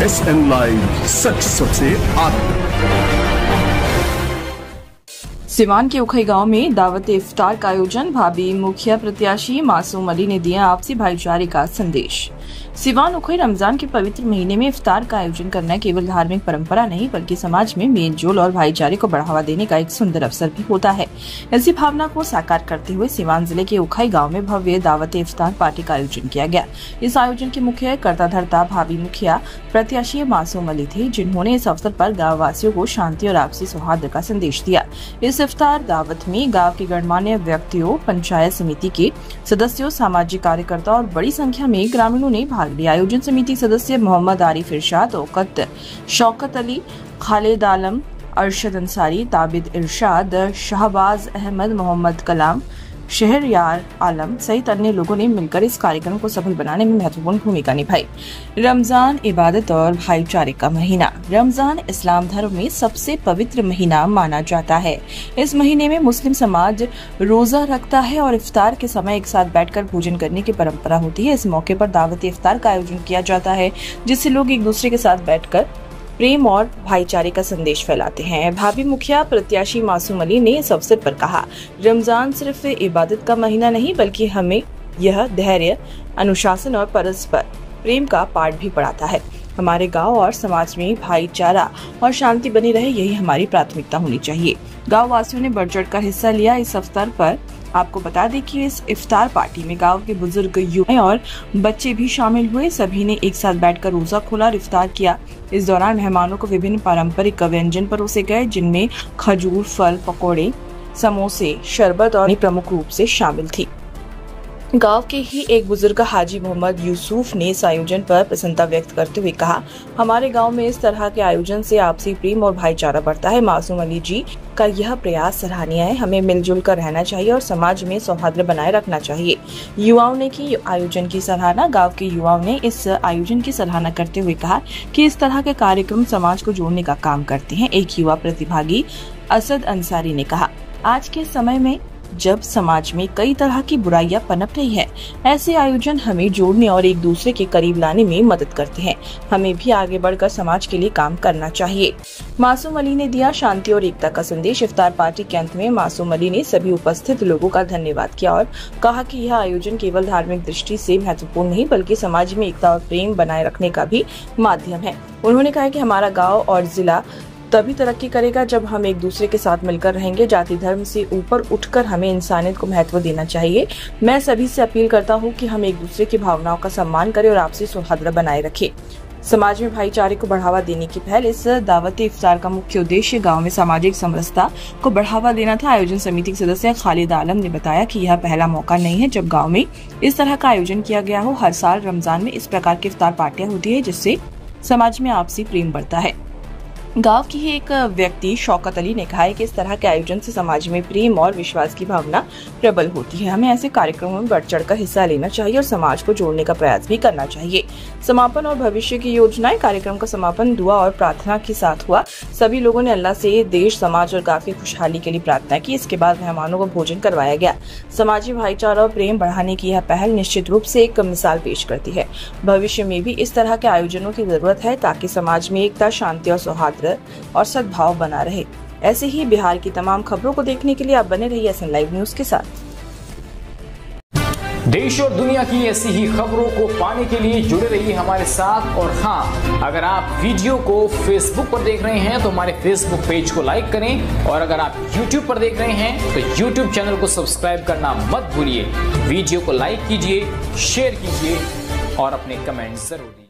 SN live, सच सबसे आगे। सिवान के उखई गांव में दावत इफ्तार का आयोजन। भाभी मुखिया प्रत्याशी मासूम अली ने दिया आपसी भाईचारे का संदेश। सिवान उखई रमजान के पवित्र महीने में इफ्तार का आयोजन करना केवल धार्मिक परंपरा नहीं बल्कि समाज में मेल जोल और भाईचारे को बढ़ावा देने का एक सुंदर अवसर भी होता है। इसी भावना को साकार करते हुए सिवान जिले के उखई गांव में भव्य दावत इफ्तार पार्टी का आयोजन किया गया। इस आयोजन के मुख्य कर्ताधर्ता भाभी मुखिया प्रत्याशी मासूम अली थे, जिन्होंने इस अवसर पर गाँव वासियों को शांति और आपसी सौहार्द का संदेश दिया। इस इफ्तार दावत में गांव के गणमान्य व्यक्तियों, पंचायत समिति के सदस्यों, सामाजिक कार्यकर्ता और बड़ी संख्या में ग्रामीणों ने भाग लिया। आयोजन समिति सदस्य मोहम्मद आरिफ इरशाद, शौकत अली, खालिद आलम, अरशद अंसारी, ताबिद इरशाद, शहबाज अहमद, मोहम्मद कलाम, शहरयार आलम सहित अन्य लोगों ने मिलकर इस कार्यक्रम को सफल बनाने में महत्वपूर्ण भूमिका निभाई। रमजान इबादत और भाईचारे का महीना। रमजान इस्लाम धर्म में सबसे पवित्र महीना माना जाता है। इस महीने में मुस्लिम समाज रोजा रखता है और इफ्तार के समय एक साथ बैठकर भोजन करने की परंपरा होती है। इस मौके पर दावत इफ्तार का आयोजन किया जाता है, जिससे लोग एक दूसरे के साथ बैठकर प्रेम और भाईचारे का संदेश फैलाते हैं। भाभी मुखिया प्रत्याशी मासूम अली ने इस अवसर पर कहा, रमजान सिर्फ इबादत का महीना नहीं बल्कि हमें यह धैर्य, अनुशासन और परस्पर प्रेम का पाठ भी पढ़ाता है। हमारे गांव और समाज में भाईचारा और शांति बनी रहे, यही हमारी प्राथमिकता होनी चाहिए। गांव वासियों ने बढ़ चढ़ कर हिस्सा लिया। इस अवसर पर आपको बता दें कि इस इफ्तार पार्टी में गांव के बुजुर्ग, युवा और बच्चे भी शामिल हुए। सभी ने एक साथ बैठकर रोजा खोला और इफ्तार किया। इस दौरान मेहमानों को विभिन्न पारंपरिक व्यंजन परोसे गए, जिनमें खजूर, फल, पकौड़े, समोसे, शरबत और प्रमुख रूप से शामिल थी। गांव के ही एक बुजुर्ग हाजी मोहम्मद यूसुफ ने इस आयोजन पर प्रसन्नता व्यक्त करते हुए कहा, हमारे गांव में इस तरह के आयोजन से आपसी प्रेम और भाईचारा बढ़ता है। मासूम अली जी का यह प्रयास सराहनीय है। हमें मिलजुल कर रहना चाहिए और समाज में सौहार्द बनाए रखना चाहिए। युवाओं ने की आयोजन की सराहना। गाँव के युवाओं ने इस आयोजन की सराहना करते हुए कहा कि इस तरह के कार्यक्रम समाज को जोड़ने का काम करते हैं। एक युवा प्रतिभागी असद अंसारी ने कहा, आज के समय में जब समाज में कई तरह की बुराइयां पनप रही है, ऐसे आयोजन हमें जोड़ने और एक दूसरे के करीब लाने में मदद करते हैं। हमें भी आगे बढ़कर समाज के लिए काम करना चाहिए। मासूम अली ने दिया शांति और एकता का संदेश। इफ्तार पार्टी के अंत में मासूम अली ने सभी उपस्थित लोगों का धन्यवाद किया और कहा कि यह आयोजन केवल धार्मिक दृष्टि से महत्वपूर्ण नहीं बल्कि समाज में एकता और प्रेम बनाए रखने का भी माध्यम है। उन्होंने कहा कि हमारा गाँव और जिला तभी तरक्की करेगा जब हम एक दूसरे के साथ मिलकर रहेंगे। जाति धर्म से ऊपर उठकर हमें इंसानियत को महत्व देना चाहिए। मैं सभी से अपील करता हूं कि हम एक दूसरे की भावनाओं का सम्मान करें और आपसी सौहार्द बनाए रखें। समाज में भाईचारे को बढ़ावा देने की पहल। इस दावत इफ्तार का मुख्य उद्देश्य गांव में सामाजिक समरसता को बढ़ावा देना था। आयोजन समिति के सदस्य खालिद आलम ने बताया कि यह पहला मौका नहीं है जब गाँव में इस तरह का आयोजन किया गया हो। हर साल रमजान में इस प्रकार की इफ्तार पार्टियां होती है, जिससे समाज में आपसी प्रेम बढ़ता है। गांव की ही एक व्यक्ति शौकत अली ने कहा है कि इस तरह के आयोजन से समाज में प्रेम और विश्वास की भावना प्रबल होती है। हमें ऐसे कार्यक्रमों में बढ़ चढ़कर हिस्सा लेना चाहिए और समाज को जोड़ने का प्रयास भी करना चाहिए। समापन और भविष्य की योजनाएं। कार्यक्रम का समापन दुआ और प्रार्थना के साथ हुआ। सभी लोगों ने अल्लाह से देश, समाज और गांव की खुशहाली के लिए प्रार्थना की। इसके बाद मेहमानों को भोजन करवाया गया। समाजी भाईचारा और प्रेम बढ़ाने की यह पहल निश्चित रूप से एक मिसाल पेश करती है। भविष्य में भी इस तरह के आयोजनों की जरूरत है ताकि समाज में एकता, शांति और सौहार्द और सद्भाव बना रहे। ऐसे ही बिहार की तमाम खबरों को देखने के लिए आप बने रहिए SN लाइव न्यूज के साथ। देश और दुनिया की ऐसी ही खबरों को पाने के लिए जुड़े रहिए हमारे साथ। और हाँ, अगर आप वीडियो को फेसबुक पर देख रहे हैं तो हमारे फेसबुक पेज को लाइक करें, और अगर आप यूट्यूब पर देख रहे हैं तो यूट्यूब चैनल को सब्सक्राइब करना मत भूलिए। वीडियो को लाइक कीजिए, शेयर कीजिए और अपने कमेंट जरूर दीजिए।